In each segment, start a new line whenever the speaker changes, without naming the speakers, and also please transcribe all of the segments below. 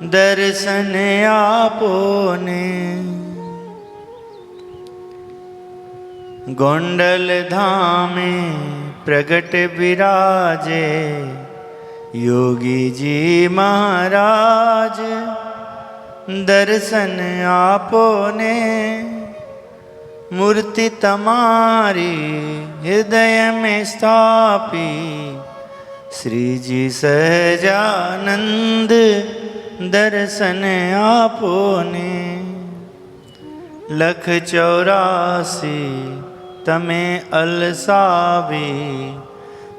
दर्शन आपने। गोंडल धामे प्रगट विराजे, योगी जी महाराज दर्शन आपने। मूर्ति तमारी हृदय में स्थापी, श्री जी सहजानंद दर्शन आपने। 184 तमे अलसावी,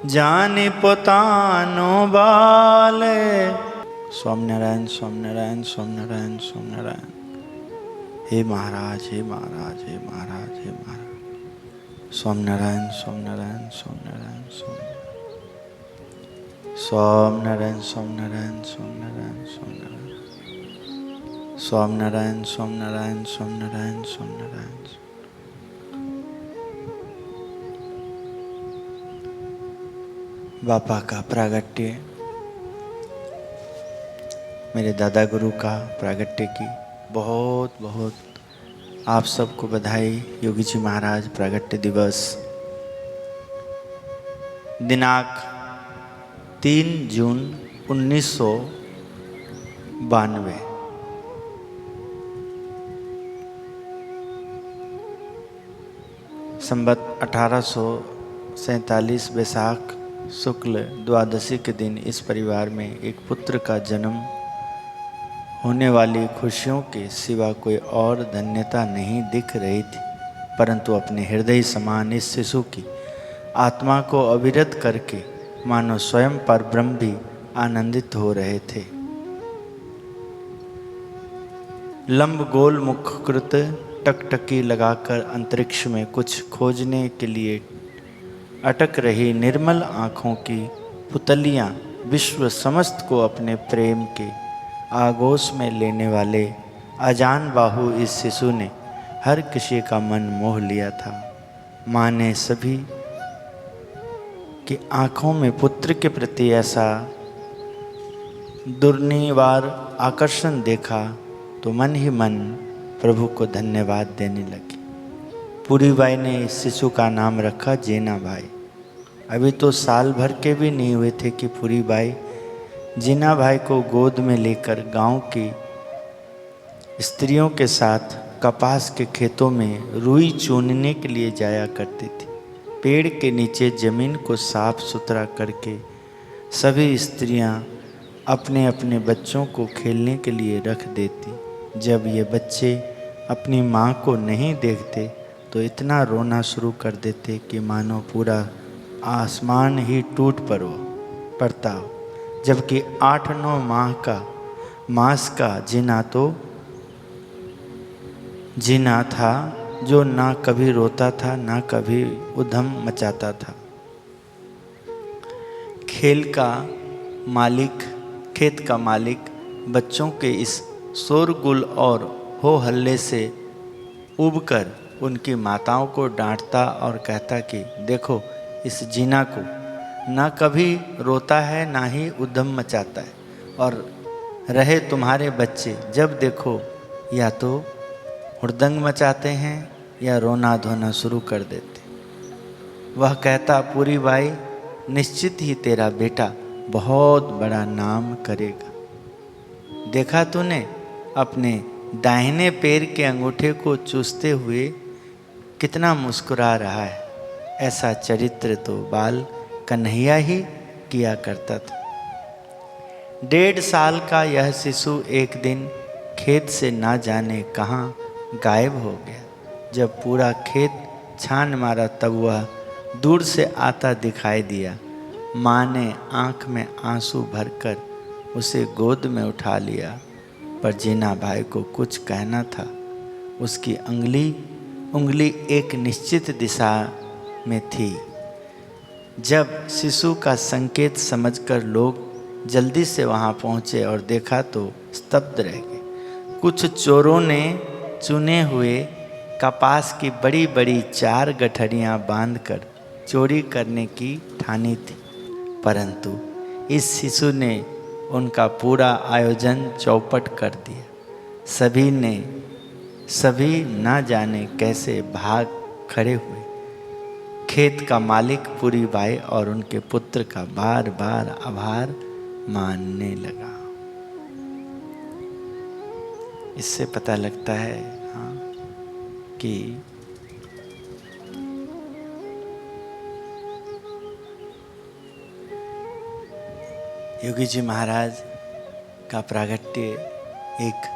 जानी पोतानो बाल। स्वामिनारायण स्वामिनारायण स्वामिनारायण स्वामिनारायण। हे महाराज हे महाराज हे महाराज हे महाराज। स्वामिनारायण स्वामिनारायण स्वामिनारायण स्वामिनारायण स्वामिनारायण स्वामिनारायण स्वामिनारायण स्वामिनारायण स्वामिनारायण स्वामिनारायण स्वामिनारायण। बापा का प्रागट्य, मेरे दादा गुरु का प्रागट्य की बहुत बहुत आप सबको बधाई। योगी जी महाराज प्रागट्य दिवस दिनांक 3 जून 1992। संवत 1847 बैसाख शुक्ल द्वादशी के दिन इस परिवार में एक पुत्र का जन्म होने वाली खुशियों के सिवा कोई और धन्यता नहीं दिख रही थी, परंतु अपने हृदय समान इस शिशु की आत्मा को अविरत करके मानो स्वयं पर ब्रह्म भी आनंदित हो रहे थे। लंब गोल मुखकृत टकटकी लगाकर अंतरिक्ष में कुछ खोजने के लिए अटक रही निर्मल आँखों की पुतलियाँ विश्व समस्त को अपने प्रेम के आगोश में लेने वाले अजान बाहु इस शिशु ने हर किसी का मन मोह लिया था। माँ ने सभी की आँखों में पुत्र के प्रति ऐसा दुर्निवार आकर्षण देखा तो मन ही मन प्रभु को धन्यवाद देने लगी। पूरी बाई ने इस शिशु का नाम रखा जीना भाई। अभी तो साल भर के भी नहीं हुए थे कि पूरी बाई जीना भाई को गोद में लेकर गांव की स्त्रियों के साथ कपास के खेतों में रुई चुनने के लिए जाया करती थी। पेड़ के नीचे जमीन को साफ सुथरा करके सभी स्त्रियां अपने अपने बच्चों को खेलने के लिए रख देती। जब ये बच्चे अपनी माँ को नहीं देखते तो इतना रोना शुरू कर देते कि मानो पूरा आसमान ही टूट पड़ता हो। जबकि 8-9 मास का जीना था जो ना कभी रोता था ना कभी उधम मचाता था। खेत का मालिक बच्चों के इस शोरगुल और हो हल्ले से उबकर उनकी माताओं को डांटता और कहता कि देखो इस जीना को, ना कभी रोता है ना ही उद्यम मचाता है, और रहे तुम्हारे बच्चे जब देखो या तो हुड़दंग मचाते हैं या रोना धोना शुरू कर देते। वह कहता पूरी बाई निश्चित ही तेरा बेटा बहुत बड़ा नाम करेगा। देखा तूने अपने दाहिने पैर के अंगूठे को चूसते हुए कितना मुस्कुरा रहा है। ऐसा चरित्र तो बाल कन्हैया ही किया करता था। 1.5 साल का यह शिशु एक दिन खेत से ना जाने कहाँ गायब हो गया। जब पूरा खेत छान मारा तब वह दूर से आता दिखाई दिया। माँ ने आँख में आंसू भरकर उसे गोद में उठा लिया, पर जीना भाई को कुछ कहना था। उसकी उंगली एक निश्चित दिशा में थी। जब शिशु का संकेत समझकर लोग जल्दी से वहां पहुंचे और देखा तो स्तब्ध रह गए। कुछ चोरों ने चुने हुए कपास की बड़ी बड़ी 4 गठरियां बांधकर चोरी करने की ठानी थी, परंतु इस शिशु ने उनका पूरा आयोजन चौपट कर दिया। सभी ना जाने कैसे भाग खड़े हुए। खेत का मालिक पूरी बाई और उनके पुत्र का बार बार आभार मानने लगा। इससे पता लगता है हाँ कि योगी जी महाराज का प्रागट्य एक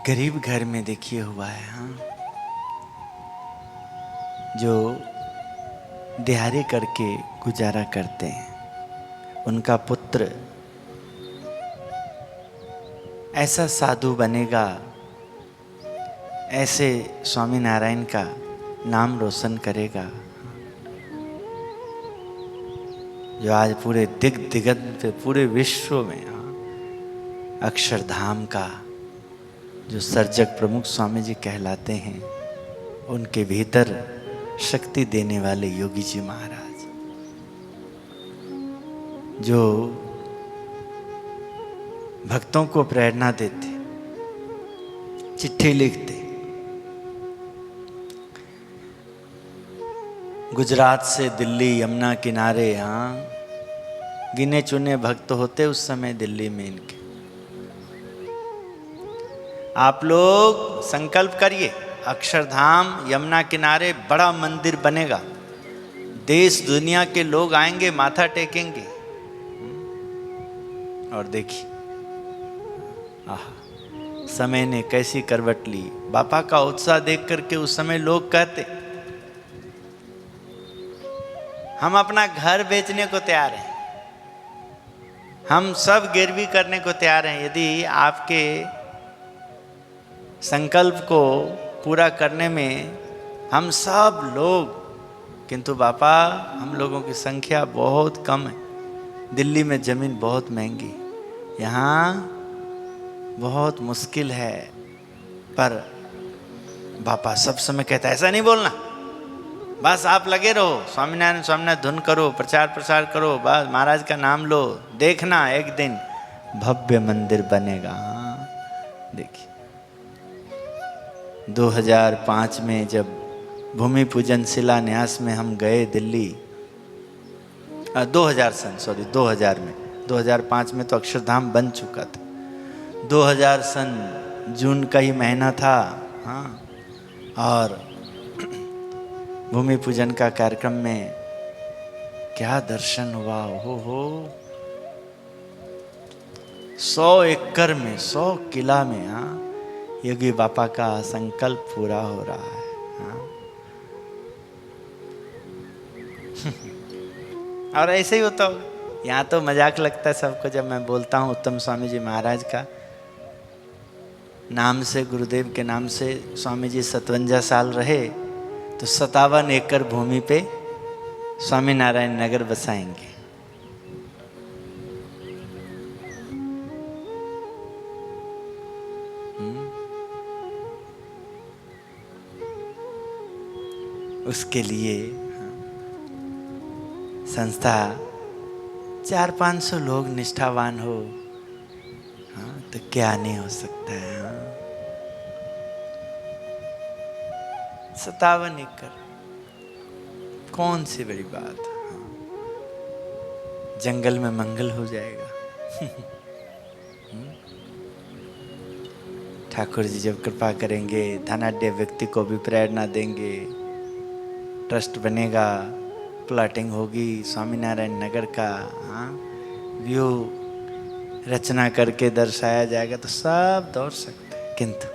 गरीब घर में देखिए हुआ है। हाँ, जो दिहाड़ी करके गुजारा करते हैं। उनका पुत्र ऐसा साधु बनेगा, ऐसे स्वामी नारायण का नाम रोशन करेगा, जो आज पूरे दिगंत पे पूरे विश्व में अक्षरधाम का जो सर्जक प्रमुख स्वामी जी कहलाते हैं, उनके भीतर शक्ति देने वाले योगी जी महाराज, जो भक्तों को प्रेरणा देते, चिट्ठी लिखते, गुजरात से दिल्ली यमुना किनारे, हाँ गिने चुने भक्त होते उस समय दिल्ली में इनके। आप लोग संकल्प करिए, अक्षरधाम यमुना किनारे बड़ा मंदिर बनेगा, देश दुनिया के लोग आएंगे, माथा टेकेंगे। और देखिए समय ने कैसी करवट ली। बापा का उत्साह देख करके उस समय लोग कहते, हम अपना घर बेचने को तैयार हैं, हम सब गिरवी करने को तैयार हैं, यदि आपके संकल्प को पूरा करने में हम सब लोग। किंतु बापा हम लोगों की संख्या बहुत कम है, दिल्ली में ज़मीन बहुत महंगी, यहाँ बहुत मुश्किल है। पर बापा सब समय कहता है ऐसा नहीं बोलना, बस आप लगे रहो, स्वामीनारायण स्वामीनारायण धुन करो, प्रचार प्रसार करो, बस महाराज का नाम लो, देखना एक दिन भव्य मंदिर बनेगा। हाँ देखिए 2005 में जब भूमि पूजन शिलान्यास में हम गए दिल्ली, 2000 में, 2005 में तो अक्षरधाम बन चुका था, 2000 सन जून का ही महीना था। हाँ, और भूमि पूजन का कार्यक्रम में क्या दर्शन हुआ, हो 100 एकड़ में, 100 किला में। हाँ, योगी बापा का संकल्प पूरा हो रहा है। हाँ? और ऐसे ही होता होगा। यहाँ तो मजाक लगता है सबको जब मैं बोलता हूँ उत्तम स्वामी जी महाराज का नाम से, गुरुदेव के नाम से स्वामी जी 57 साल रहे, तो 57 एकड़ भूमि पे स्वामी नारायण नगर बसाएंगे। उसके लिए संस्था 400-500 लोग निष्ठावान हो, हाँ तो क्या नहीं हो सकता है। हाँ 57 एकड़ कौन सी बड़ी बात। हाँ जंगल में मंगल हो जाएगा। ठाकुर जी जब कृपा करेंगे, धनाढ्य व्यक्ति को भी प्रेरणा देंगे, ट्रस्ट बनेगा, प्लाटिंग होगी स्वामीनारायण नगर का, हाँ व्यू रचना करके दर्शाया जाएगा, तो सब दौड़ सकते हैं। किंतु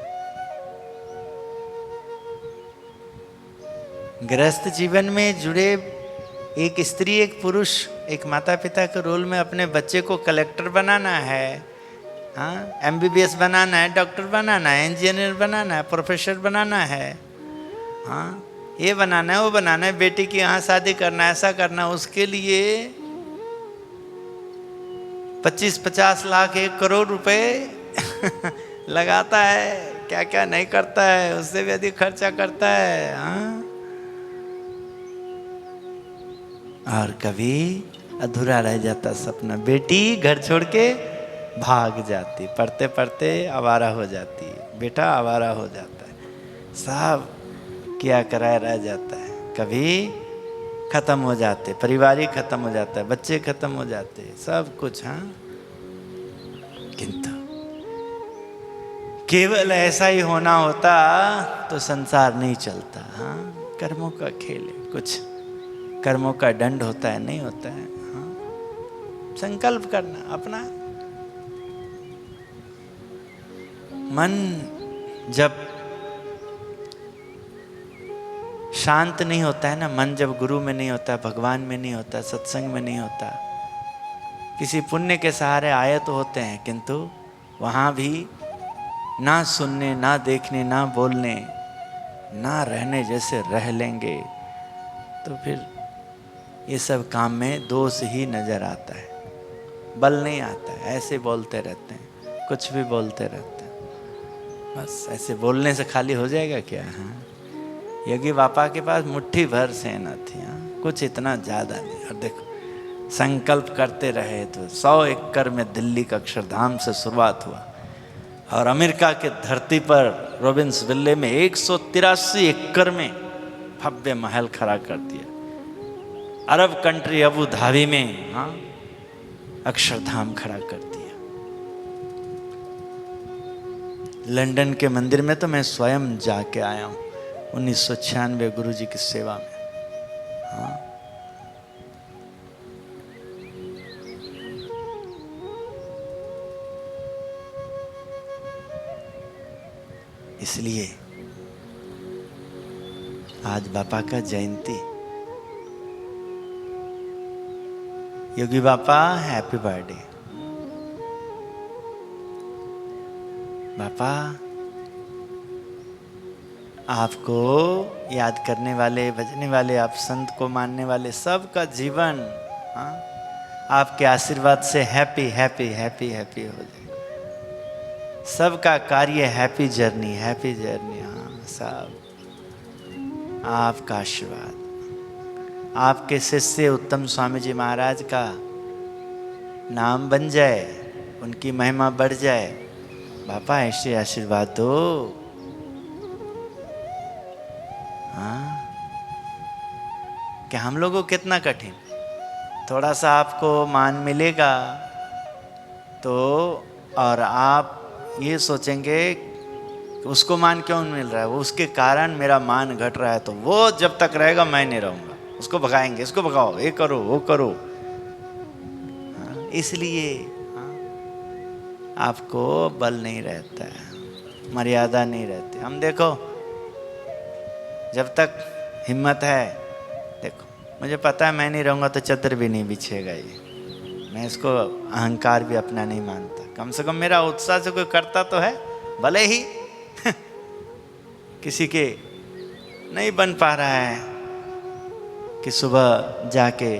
गृहस्थ जीवन में जुड़े एक स्त्री एक पुरुष, एक माता पिता के रोल में अपने बच्चे को कलेक्टर बनाना है, हाँ MBBS बनाना है, डॉक्टर बनाना है, इंजीनियर बनाना है, प्रोफेसर बनाना है, हाँ ये बनाना है, वो बनाना है, बेटी की यहाँ शादी करना है, ऐसा करना है, उसके लिए 25-50 लाख 1 करोड़ रुपए लगाता है, क्या क्या नहीं करता है, उससे भी अधिक खर्चा करता है। हाँ और कभी अधूरा रह जाता सपना। बेटी घर छोड़ के भाग जाती, पढ़ते पढ़ते आवारा हो जाती है, बेटा आवारा हो जाता है, सब क्या कराया रह जाता है। कभी खत्म हो जाते, परिवार ही खत्म हो जाता है, बच्चे खत्म हो जाते, सब कुछ। हाँ, किंतु केवल ऐसा ही होना होता तो संसार नहीं चलता। हाँ, कर्मों का खेल है, कुछ कर्मों का दंड होता है, नहीं होता है। हाँ, संकल्प करना अपना। मन जब शांत नहीं होता है ना, मन जब गुरु में नहीं होता, भगवान में नहीं होता, सत्संग में नहीं होता, किसी पुण्य के सहारे आए तो होते हैं, किंतु वहाँ भी ना सुनने, ना देखने, ना बोलने, ना रहने जैसे रह लेंगे, तो फिर ये सब काम में दोष ही नजर आता है, बल नहीं आता है। ऐसे बोलते रहते हैं, कुछ भी बोलते रहते हैं, बस ऐसे बोलने से खाली हो जाएगा क्या? हाँ, योगी बापा के पास मुट्ठी भर सेना थी। हाँ, कुछ इतना ज़्यादा नहीं। और देखो, संकल्प करते रहे तो 100 एकड़ में दिल्ली का अक्षरधाम से शुरुआत हुआ, और अमेरिका के धरती पर रोबिन्सविले में 183 एकड़ में भव्य महल खड़ा कर दिया। अरब कंट्री अबू धाबी में, हाँ, अक्षरधाम खड़ा कर दिया। लंदन के मंदिर में तो मैं स्वयं जाके आया हूँ 1996 गुरु जी की सेवा में। हाँ, इसलिए आज बापा का जयंती। योगी बापा हैप्पी बर्थडे। बापा आपको याद करने वाले, भजने वाले, आप संत को मानने वाले सबका जीवन, हाँ, आपके आशीर्वाद से हैप्पी हैप्पी हैप्पी हैप्पी हो जाए। सबका कार्य हैप्पी जर्नी, हैप्पी जर्नी। हाँ, सब आपका आशीर्वाद, आपके शिष्य उत्तम स्वामी जी महाराज का नाम बन जाए, उनकी महिमा बढ़ जाए। बापा ऐसे आशीर्वाद दो। हाँ, कि हम लोगों को कितना कठिन, थोड़ा सा आपको मान मिलेगा तो, और आप ये सोचेंगे कि उसको मान क्यों मिल रहा है, वो उसके कारण मेरा मान घट रहा है, तो वो जब तक रहेगा मैं नहीं रहूँगा, उसको भगाएंगे, इसको भगाओ, ये करो वो करो। हाँ, इसलिए हाँ, आपको बल नहीं रहता है, मर्यादा नहीं रहती। हम देखो, जब तक हिम्मत है, देखो मुझे पता है मैं नहीं रहूँगा तो चद्दर भी नहीं बिछेगा ये, मैं इसको अहंकार भी अपना नहीं मानता। कम से कम मेरा उत्साह से कोई करता तो है, भले ही किसी के नहीं बन पा रहा है कि सुबह जाके,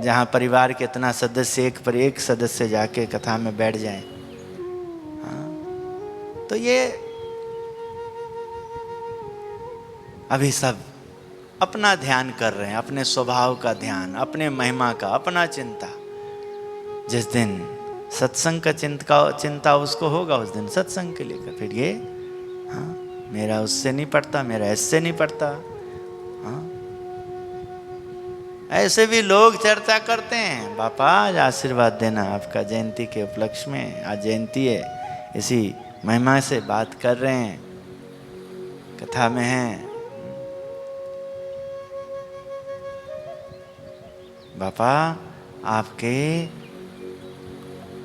जहाँ परिवार के इतना सदस्य, एक पर एक सदस्य जाके कथा में बैठ जाएं। हाँ, तो ये अभी सब अपना ध्यान कर रहे हैं, अपने स्वभाव का ध्यान, अपने महिमा का, अपना चिंता। जिस दिन सत्संग का चिंता उसको होगा, उस दिन सत्संग के लिए फिर ये, हाँ, मेरा उससे नहीं पड़ता, मेरा इससे नहीं पड़ता। हाँ, ऐसे भी लोग चर्चा करते हैं। बापा आज आशीर्वाद देना आपका जयंती के उपलक्ष्य में, आज जयंती है, इसी महिमा से बात कर रहे हैं, कथा में हैं। बापा आपके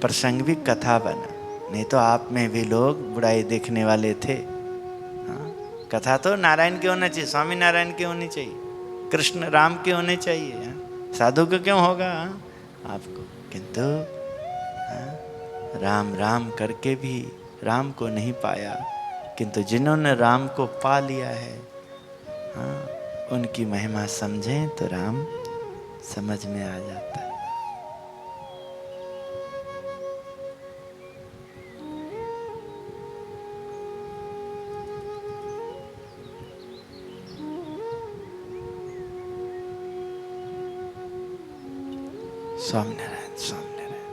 प्रसंग भी कथा बना, नहीं तो आप में भी लोग बुराई देखने वाले थे। हाँ, कथा तो नारायण की होना चाहिए, स्वामी नारायण की होनी चाहिए, कृष्ण राम के होने चाहिए। हाँ, साधु को क्यों होगा? हाँ, आपको, किंतु हाँ, राम राम करके भी राम को नहीं पाया, किंतु जिन्होंने राम को पा लिया है, हाँ, उनकी महिमा समझें तो राम समझ में आ जाता है। स्वामीनारायण स्वामीनारायण।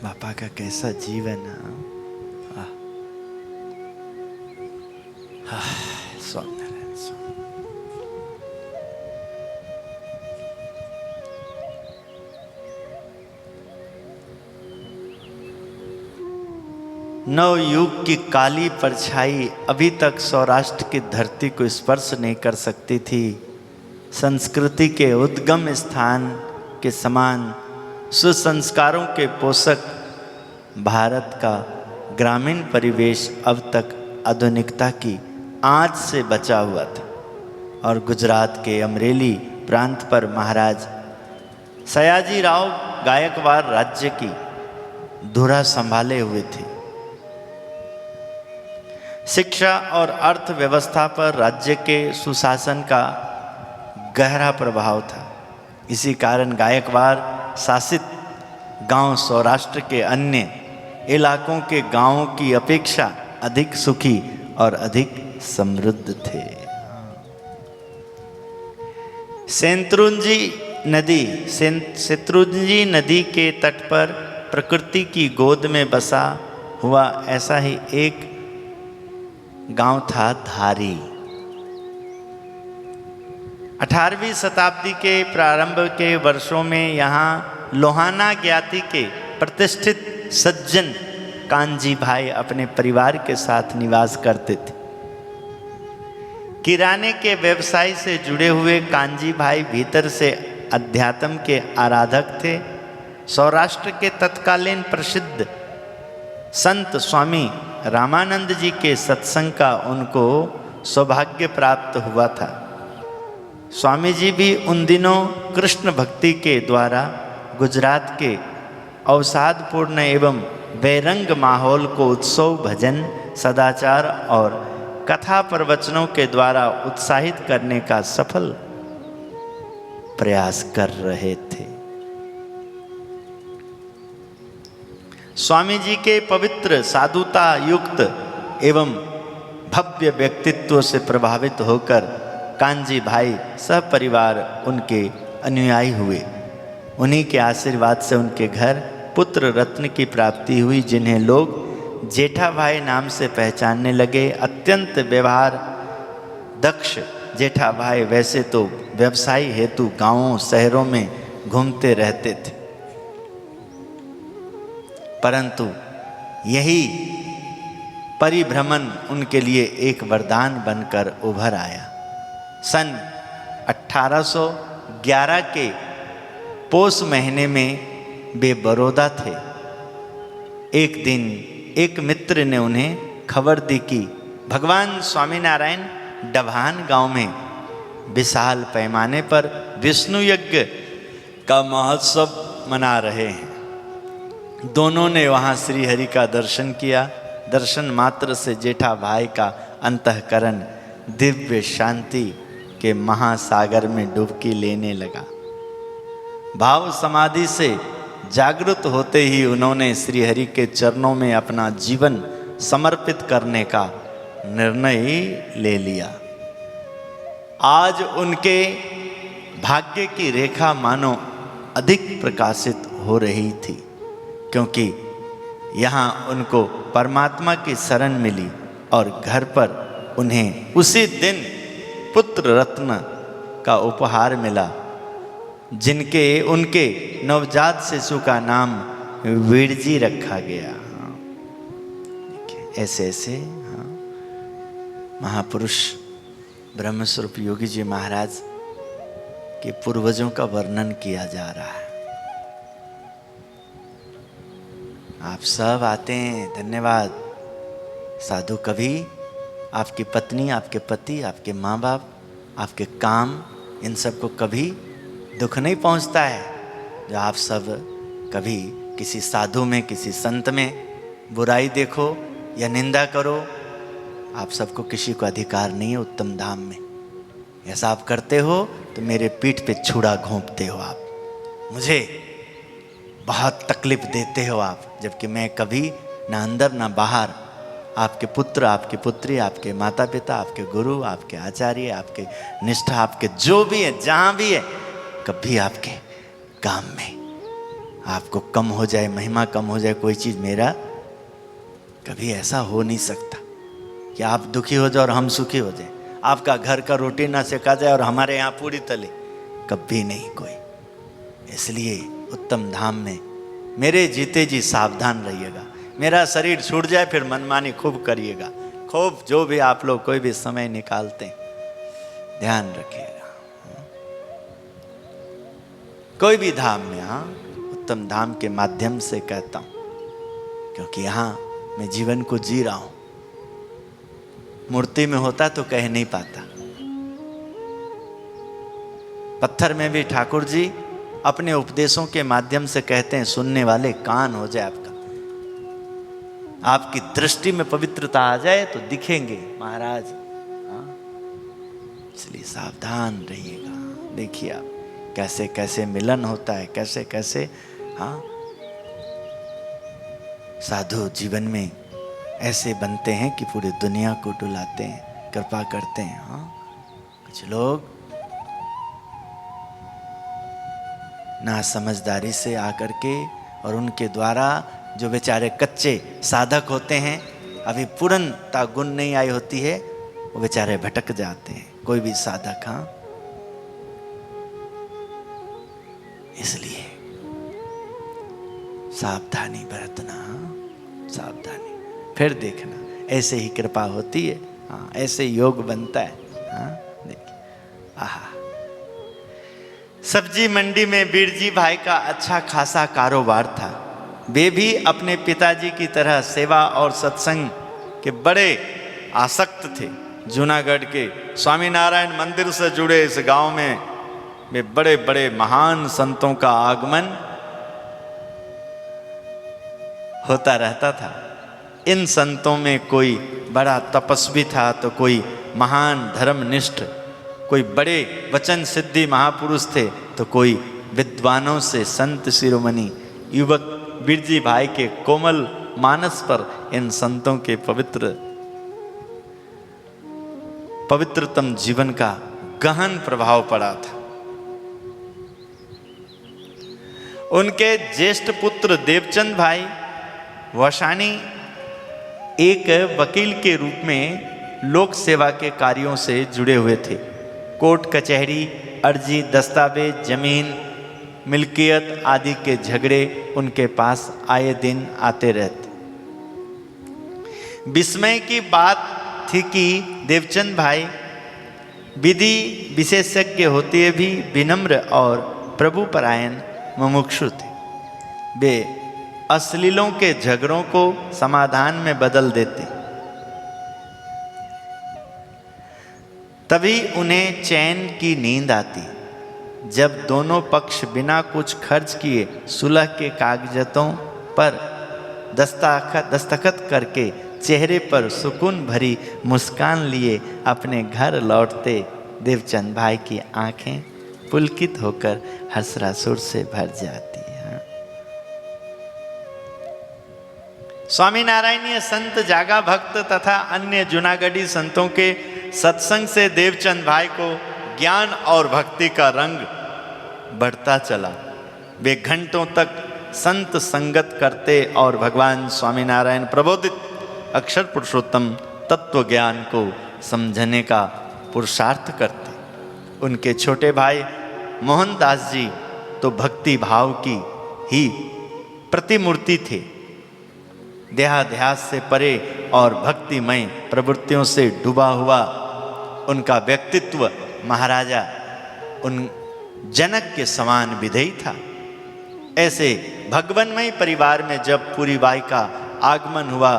बापा का कैसा जीवन है। स्वामीनारायण स्वामी। नवयुग की काली परछाई अभी तक सौराष्ट्र की धरती को स्पर्श नहीं कर सकती थी। संस्कृति के उद्गम स्थान के समान सुसंस्कारों के पोषक भारत का ग्रामीण परिवेश अब तक आधुनिकता की आंच से बचा हुआ था और गुजरात के अमरेली प्रांत पर महाराज सयाजीराव गायकवाड़ राज्य की धुरा संभाले हुए थे। शिक्षा और अर्थव्यवस्था पर राज्य के सुशासन का गहरा प्रभाव था। इसी कारण गायकवाड़ शासित गांव सौराष्ट्र के अन्य इलाकों के गांवों की अपेक्षा अधिक सुखी और अधिक समृद्ध थे। शत्रुंजी नदी के तट पर प्रकृति की गोद में बसा हुआ ऐसा ही एक गांव था धारी। 18वीं शताब्दी के प्रारंभ के वर्षों में यहाँ लोहाना ज्ञाति के प्रतिष्ठित सज्जन कांजी भाई अपने परिवार के साथ निवास करते थे। किराने के व्यवसाय से जुड़े हुए कांजी भाई भीतर से अध्यात्म के आराधक थे। सौराष्ट्र के तत्कालीन प्रसिद्ध संत स्वामी रामानंद जी के सत्संग का उनको सौभाग्य प्राप्त हुआ था। स्वामी जी भी उन दिनों कृष्ण भक्ति के द्वारा गुजरात के अवसादपूर्ण एवं बेरंग माहौल को उत्सव, भजन, सदाचार और कथा प्रवचनों के द्वारा उत्साहित करने का सफल प्रयास कर रहे थे। स्वामी जी के पवित्र, साधुता युक्त एवं भव्य व्यक्तित्व से प्रभावित होकर कांजी भाई सहपरिवार उनके अनुयायी हुए। उन्हीं के आशीर्वाद से उनके घर पुत्र रत्न की प्राप्ति हुई, जिन्हें लोग जेठा भाई नाम से पहचानने लगे। अत्यंत व्यवहार दक्ष जेठा भाई वैसे तो व्यवसाय हेतु गांवों शहरों में घूमते रहते थे, परंतु यही परिभ्रमण उनके लिए एक वरदान बनकर उभर आया। सन 1811 के पोष महीने में वे बड़ौदा थे। एक दिन एक मित्र ने उन्हें खबर दी कि भगवान स्वामीनारायण डभान गांव में विशाल पैमाने पर विष्णु यज्ञ का महोत्सव मना रहे हैं। दोनों ने वहां श्री हरि का दर्शन किया। दर्शन मात्र से जेठा भाई का अंतःकरण दिव्य शांति के महासागर में डुबकी लेने लगा। भाव समाधि से जागृत होते ही उन्होंने श्री हरि के चरणों में अपना जीवन समर्पित करने का निर्णय ले लिया। आज उनके भाग्य की रेखा मानो अधिक प्रकाशित हो रही थी, क्योंकि यहाँ उनको परमात्मा की शरण मिली और घर पर उन्हें उसी दिन पुत्र रत्न का उपहार मिला, जिनके उनके नवजात शिशु का नाम वीरजी रखा गया। ऐसे ऐसे महापुरुष ब्रह्मस्वरूप योगी जी महाराज के पूर्वजों का वर्णन किया जा रहा है। आप सब आते हैं, धन्यवाद। साधु कभी आपकी पत्नी, आपके पति, आपके माँ बाप, आपके काम, इन सब को कभी दुख नहीं पहुंचता है। जो आप सब कभी किसी साधु में, किसी संत में बुराई देखो या निंदा करो, आप सबको किसी को अधिकार नहीं है उत्तम धाम में। ऐसा आप करते हो तो मेरे पीठ पे छुरा घोंपते हो, आप मुझे बहुत तकलीफ देते हो आप, जबकि मैं कभी ना अंदर ना बाहर आपके पुत्र, आपकी पुत्री, आपके माता पिता, आपके गुरु, आपके आचार्य, आपके निष्ठा, आपके जो भी है, जहाँ भी है, कभी आपके काम में आपको कम हो जाए, महिमा कम हो जाए कोई चीज़, मेरा कभी ऐसा हो नहीं सकता कि आप दुखी हो जाए और हम सुखी हो जाए, आपका घर का रोटी ना सेका जाए और हमारे यहाँ पूरी तले, कभी नहीं कोई। इसलिए उत्तम धाम में मेरे जीते जी सावधान रहिएगा। मेरा शरीर छूट जाए फिर मनमानी खूब करिएगा, खूब जो भी आप लोग कोई भी समय निकालते हैं ध्यान रखिएगा। कोई भी धाम में, हाँ उत्तम धाम के माध्यम से कहता हूं, क्योंकि यहां मैं जीवन को जी रहा हूं। मूर्ति में होता तो कह नहीं पाता। पत्थर में भी ठाकुर जी अपने उपदेशों के माध्यम से कहते हैं, सुनने वाले कान हो जाए आपका, आपकी दृष्टि में पवित्रता आ जाए तो दिखेंगे महाराज। इसलिए सावधान रहिएगा। देखिए आप कैसे कैसे मिलन होता है, कैसे कैसे हाँ साधु जीवन में ऐसे बनते हैं कि पूरी दुनिया को डुलाते हैं, कृपा करते हैं। हाँ कुछ लोग ना समझदारी से आकर के, और उनके द्वारा जो बेचारे कच्चे साधक होते हैं, अभी पूर्णता गुण नहीं आई होती है, वो बेचारे भटक जाते हैं। कोई भी साधक, हाँ इसलिए सावधानी बरतना, सावधानी, फिर देखना ऐसे ही कृपा होती है। हाँ ऐसे योग बनता है। हाँ देखिए, आहा सब्जी मंडी में बीरजी भाई का अच्छा खासा कारोबार था। वे भी अपने पिताजी की तरह सेवा और सत्संग के बड़े आसक्त थे। जूनागढ़ के स्वामीनारायण मंदिर से जुड़े इस गांव में बड़े बड़े महान संतों का आगमन होता रहता था। इन संतों में कोई बड़ा तपस्वी था तो कोई महान धर्मनिष्ठ, कोई बड़े वचन सिद्धि महापुरुष थे तो कोई विद्वानों से संत शिरोमणि। युवक बिरजी भाई के कोमल मानस पर इन संतों के पवित्रतम जीवन का गहन प्रभाव पड़ा था। उनके ज्येष्ठ पुत्र देवचंद भाई वशानी एक वकील के रूप में लोक सेवा के कार्यों से जुड़े हुए थे। कोर्ट कचहरी, अर्जी, दस्तावेज, जमीन, मिल्कियत आदि के झगड़े उनके पास आए दिन आते रहते। विस्मय की बात थी कि देवचंद भाई विधि विशेषज्ञ होते भी विनम्र और प्रभुपरायण मुमुक्षु थे। वे अश्लीलों के झगड़ों को समाधान में बदल देते। तभी उन्हें चैन की नींद आती जब दोनों पक्ष बिना कुछ खर्च किए सुलह के कागजातों पर दस्तखत करके चेहरे पर सुकून भरी मुस्कान लिए अपने घर लौटते। देवचंद भाई की आंखें पुलकित होकर हर्षासुर से भर जाती हैं। स्वामीनारायणीय संत, जागा भक्त तथा अन्य जूनागढ़ी संतों के सत्संग से देवचंद भाई को ज्ञान और भक्ति का रंग बढ़ता चला। वे घंटों तक संत संगत करते और भगवान स्वामीनारायण प्रबोधित अक्षर पुरुषोत्तम तत्व ज्ञान को समझने का पुरुषार्थ करते। उनके छोटे भाई मोहनदास जी तो भक्ति भाव की ही प्रतिमूर्ति थे। देहाध्यास से परे और भक्तिमय प्रवृत्तियों से डूबा हुआ उनका व्यक्तित्व महाराजा उन जनक के समान विधेयी था। ऐसे भगवानमय परिवार में जब पूरी बाई का आगमन हुआ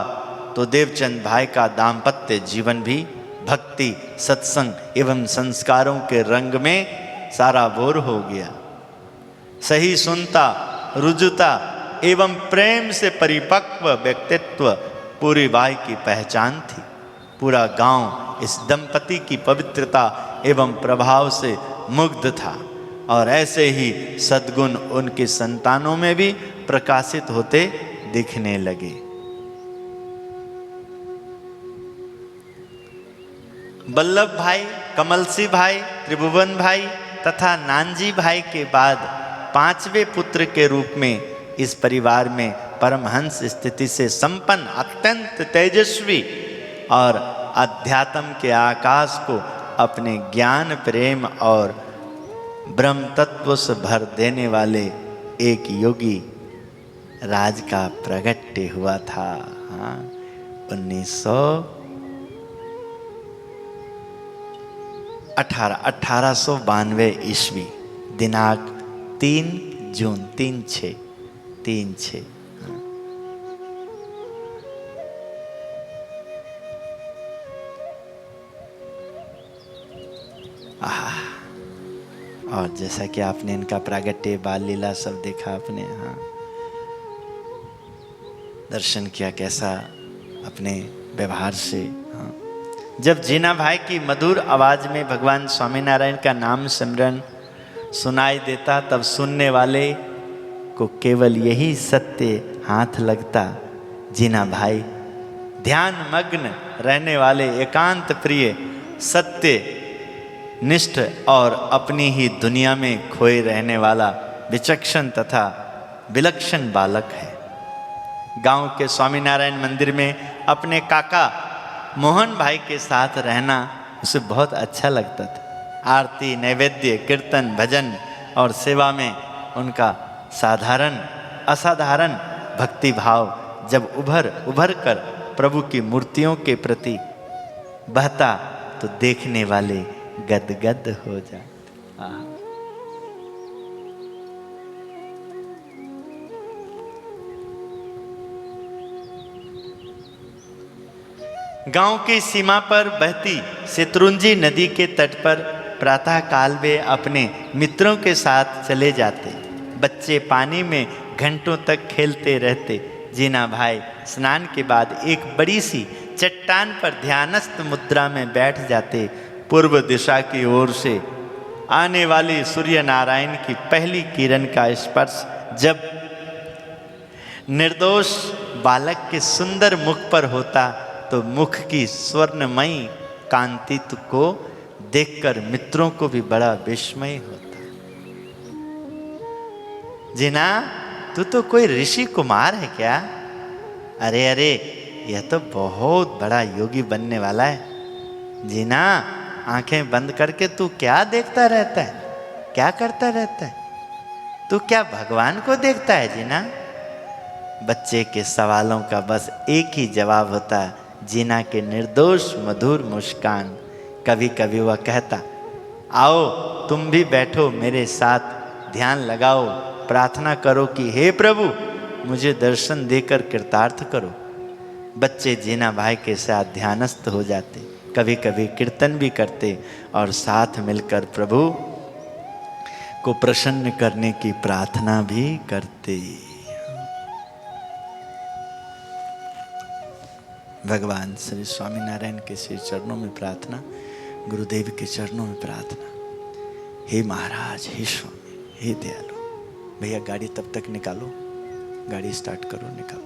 तो देवचंद भाई का दाम्पत्य जीवन भी भक्ति, सत्संग एवं संस्कारों के रंग में साराबोर हो गया। सही सुनता, रुजुता एवं प्रेम से परिपक्व व्यक्तित्व पूरी बाई की पहचान थी। पूरा गांव इस दंपति की पवित्रता एवं प्रभाव से मुग्ध था और ऐसे ही सद्गुण उनकी संतानों में भी प्रकाशित होते दिखने लगे। बल्लभ भाई, कमलसी भाई, त्रिभुवन भाई तथा नानजी भाई के बाद पांचवें पुत्र के रूप में इस परिवार में परमहंस स्थिति से संपन्न, अत्यंत तेजस्वी और अध्यात्म के आकाश को अपने ज्ञान, प्रेम और ब्रह्म तत्व से भर देने वाले एक योगी राज का प्रगट्य हुआ था। हाँ, 1892 ईस्वी दिनांक 3 जून 36। और जैसा कि आपने इनका प्रागट्य, बाल लीला सब देखा आपने। हाँ, दर्शन किया कैसा अपने व्यवहार से। हाँ, जब जीना भाई की मधुर आवाज में भगवान स्वामीनारायण का नाम सिमरन सुनाई देता, तब सुनने वाले को केवल यही सत्य हाथ लगता, जीना भाई ध्यान मग्न रहने वाले, एकांत प्रिय, सत्य निष्ठ और अपनी ही दुनिया में खोए रहने वाला विचक्षण तथा विलक्षण बालक है। गांव के स्वामीनारायण मंदिर में अपने काका मोहन भाई के साथ रहना उसे बहुत अच्छा लगता था। आरती, नैवेद्य, कीर्तन, भजन और सेवा में उनका साधारण असाधारण भक्ति भाव जब उभर कर प्रभु की मूर्तियों के प्रति बहता तो देखने वाले गदगद हो जाते। गांव की सीमा पर बहती शत्रुंजी नदी के तट पर प्रातः काल वे अपने मित्रों के साथ चले जाते। बच्चे पानी में घंटों तक खेलते रहते। जीना भाई स्नान के बाद एक बड़ी सी चट्टान पर ध्यानस्थ मुद्रा में बैठ जाते। पूर्व दिशा की ओर से आने वाली सूर्य नारायण की पहली किरण का स्पर्श जब निर्दोष बालक के सुंदर मुख पर होता तो मुख की स्वर्णमयी कांति को देखकर मित्रों को भी बड़ा विस्मय होता। जीना, तू तो कोई ऋषि कुमार है क्या? अरे अरे, यह तो बहुत बड़ा योगी बनने वाला है। जीना, आंखें बंद करके तू क्या देखता रहता है? क्या करता रहता है? तू क्या भगवान को देखता है जीना? बच्चे के सवालों का बस एक ही जवाब होता, जीना के निर्दोष मधुर मुस्कान। कभी कभी वह कहता, आओ तुम भी बैठो मेरे साथ, ध्यान लगाओ, प्रार्थना करो कि हे प्रभु मुझे दर्शन देकर कृतार्थ करो। बच्चे जीना भाई के साथ ध्यानस्थ हो जाते। कभी कभी कीर्तन भी करते और साथ मिलकर प्रभु को प्रसन्न करने की प्रार्थना भी करते। भगवान श्री स्वामीनारायण के श्री चरणों में प्रार्थना, गुरुदेव के चरणों में प्रार्थना। हे महाराज, हे स्वामी, हे दयालु। भैया गाड़ी तब तक निकालो, गाड़ी स्टार्ट करो, निकालो।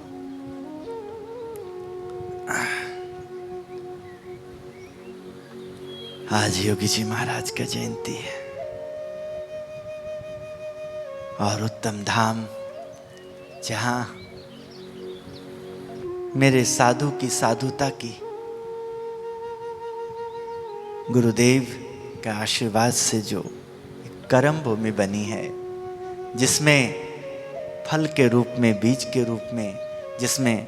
आज योगी जी महाराज का जयंती है और उत्तम धाम जहां मेरे साधु की साधुता की गुरुदेव का आशीर्वाद से जो कर्म भूमि बनी है, जिसमें फल के रूप में, बीज के रूप में, जिसमें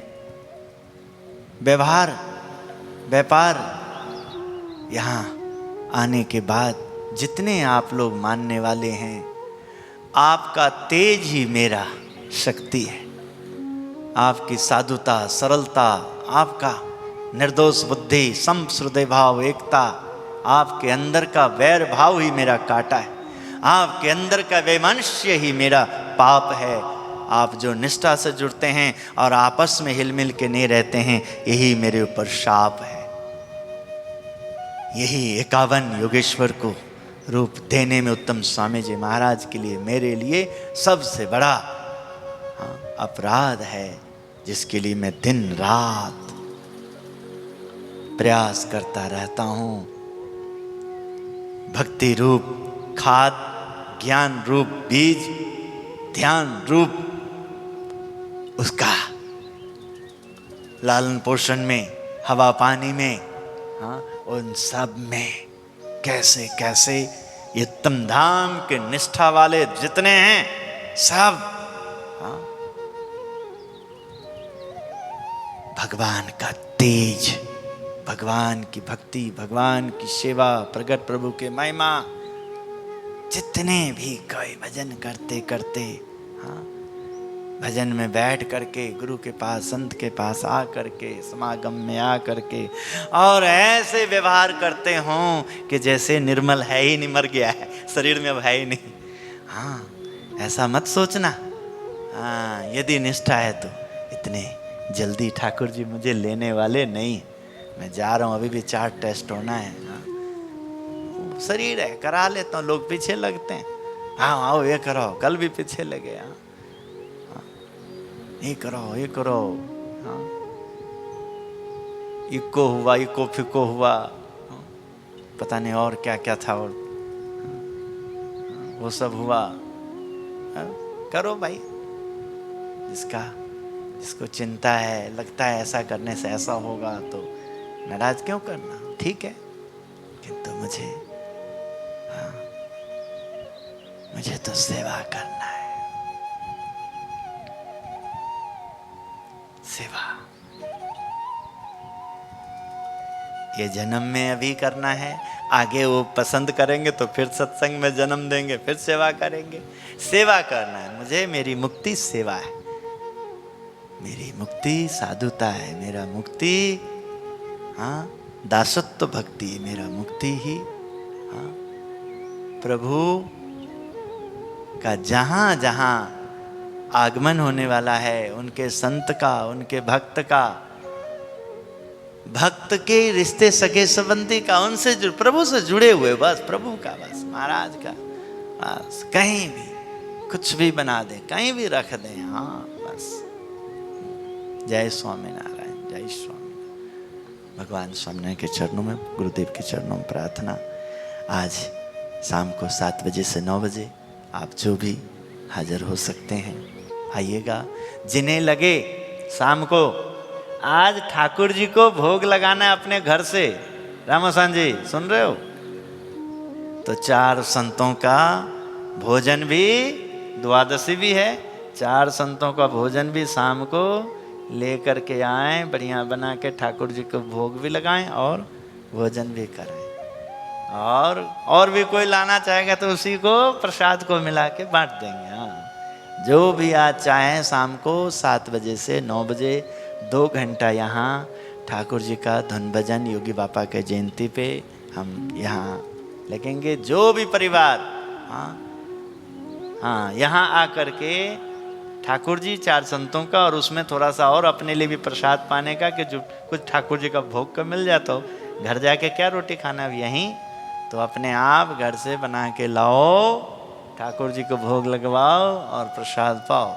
व्यापार यहाँ आने के बाद जितने आप लोग मानने वाले हैं, आपका तेज ही मेरा शक्ति है। आपकी साधुता, सरलता, आपका निर्दोष बुद्धि, समश्रुदय भाव, एकता, आपके अंदर का वैर भाव ही मेरा काटा है। आपके अंदर का वैमनस्य ही मेरा पाप है। आप जो निष्ठा से जुड़ते हैं और आपस में हिल मिल के नहीं रहते हैं, यही मेरे ऊपर शाप है। यही 51 योगेश्वर को रूप देने में उत्तम स्वामी जी महाराज के लिए, मेरे लिए सबसे बड़ा अपराध है, जिसके लिए मैं दिन रात प्रयास करता रहता हूं। भक्ति रूप खाद, ज्ञान रूप बीज ध्यान रूप उसका लालन पोषण में, हवा पानी में, हाँ, उन सब में कैसे कैसे ये तम धाम के निष्ठा वाले जितने हैं सब, हाँ, भगवान का तेज, भगवान की भक्ति, भगवान की सेवा, प्रगट प्रभु के महिमा, जितने भी कोई भजन करते करते, हाँ, भजन में बैठ करके गुरु के पास, संत के पास आ करके, समागम में आ करके और ऐसे व्यवहार करते हों कि जैसे निर्मल है ही नहीं, मर गया है, शरीर में अब है ही नहीं। हाँ, ऐसा मत सोचना। हाँ, यदि निष्ठा है तो इतने जल्दी ठाकुर जी मुझे लेने वाले नहीं, मैं जा रहा हूँ, अभी भी 4 टेस्ट होना है। हाँ, शरीर है, करा लेता हूँ, लोग पीछे लगते हैं। हाँ आओ ये करो, कल भी पीछे लगे। हाँ, ये करो ये करो। हाँ, इको हुआ, इको फिको हुआ, हाँ, पता नहीं और क्या क्या था, और वो सब हुआ। हाँ, करो भाई, जिसको चिंता है, लगता है ऐसा करने से ऐसा होगा, तो नाराज क्यों करना, ठीक है, किंतु मुझे तो सेवा करना है। सेवा ये जन्म में अभी करना है, आगे वो पसंद करेंगे तो फिर सत्संग में जन्म देंगे, फिर सेवा करेंगे। सेवा करना है मुझे, मेरी मुक्ति सेवा है, मेरी मुक्ति साधुता है, मेरा मुक्ति, हाँ, दासत्व भक्ति, मेरा मुक्ति ही, हाँ, प्रभु का जहाँ जहाँ आगमन होने वाला है, उनके संत का, उनके भक्त का, भक्त के रिश्ते सगे संबंधी का, उनसे प्रभु से जुड़े हुए, बस प्रभु का, बस महाराज का, बस कहीं भी कुछ भी बना दे, कहीं भी रख दें, हाँ बस। जय स्वामीनारायण, जय स्वामीनारायण। भगवान स्वामीनारायण के चरणों में, गुरुदेव के चरणों में प्रार्थना। आज शाम को 7 बजे से 9 बजे आप जो भी हाजिर हो सकते हैं आइएगा। जिन्हें लगे शाम को आज ठाकुर जी को भोग लगाना है अपने घर से, रामोसान जी सुन रहे हो, तो 4 संतों का भोजन भी, द्वादशी भी है, 4 संतों का भोजन भी शाम को लेकर के आएं, बढ़िया बना के ठाकुर जी को भोग भी लगाएं और भोजन भी करें। और भी कोई लाना चाहेगा तो उसी को प्रसाद को मिला के बांट देंगे। हाँ, जो भी आज चाहें शाम को 7 बजे से 9 बजे 2 घंटा यहाँ ठाकुर जी का धुन भजन योगी बापा के जयंती पे हम यहाँ लगेंगे। जो भी परिवार हाँ यहाँ आकर के ठाकुर जी 4 संतों का और उसमें थोड़ा सा और अपने लिए भी प्रसाद पाने का, कि जो कुछ ठाकुर जी का भोग का मिल जाता हो, घर जाके क्या रोटी खाना अब यहीं, तो अपने आप घर से बना के लाओ, ठाकुर जी को भोग लगवाओ और प्रसाद पाओ।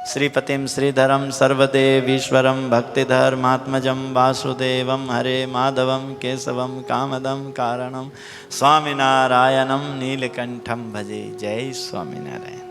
श्रीपतिम श्रीधरम सर्वदेवीश्वरम भक्तिधर्मात्मजं वासुदेवं हरे माधवं केशवं कामदं कारणं स्वामिनारायणं नीलकंठं भजे। जय स्वामीनारायण।